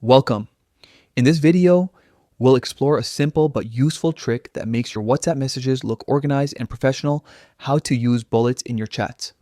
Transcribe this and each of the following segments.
Welcome. In this video, we'll explore a simple but useful trick that makes your WhatsApp messages look organized and professional, how to use bullets in your chats.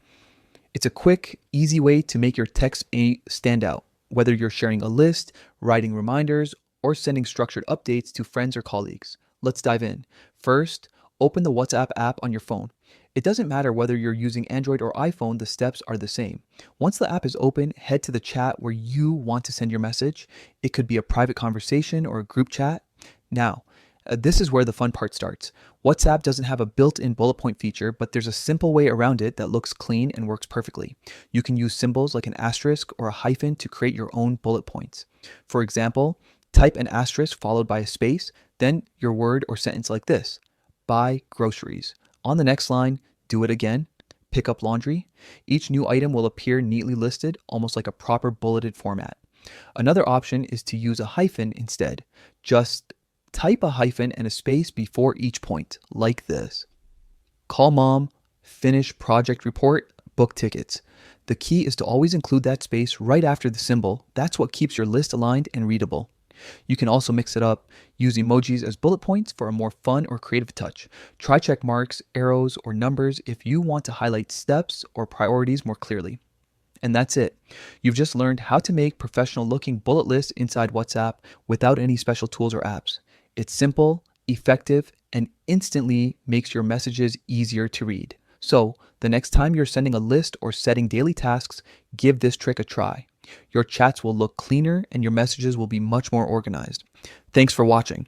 It's a quick, easy way to make your text stand out, whether you're sharing a list, writing reminders, or sending structured updates to friends or colleagues. Let's dive in. First, open the WhatsApp app on your phone. It doesn't matter whether you're using Android or iPhone, the steps are the same. Once the app is open, head to the chat where you want to send your message. It could be a private conversation or a group chat. Now, this is where the fun part starts. WhatsApp doesn't have a built-in bullet point feature, but there's a simple way around it that looks clean and works perfectly. You can use symbols like an asterisk or a hyphen to create your own bullet points. For example, type an asterisk followed by a space, then your word or sentence like this: buy groceries. On the next line, do it again. Pick up laundry. Each new item will appear neatly listed, almost like a proper bulleted format. Another option is to use a hyphen instead. Just type a hyphen and a space before each point, like this. Call mom, finish project report, book tickets. The key is to always include that space right after the symbol. That's what keeps your list aligned and readable. You can also mix it up, use emojis as bullet points for a more fun or creative touch. Try check marks, arrows, or numbers if you want to highlight steps or priorities more clearly. And that's it. You've just learned how to make professional looking bullet lists inside WhatsApp without any special tools or apps. It's simple, effective, and instantly makes your messages easier to read. So the next time you're sending a list or setting daily tasks, give this trick a try. Your chats will look cleaner and your messages will be much more organized. Thanks for watching.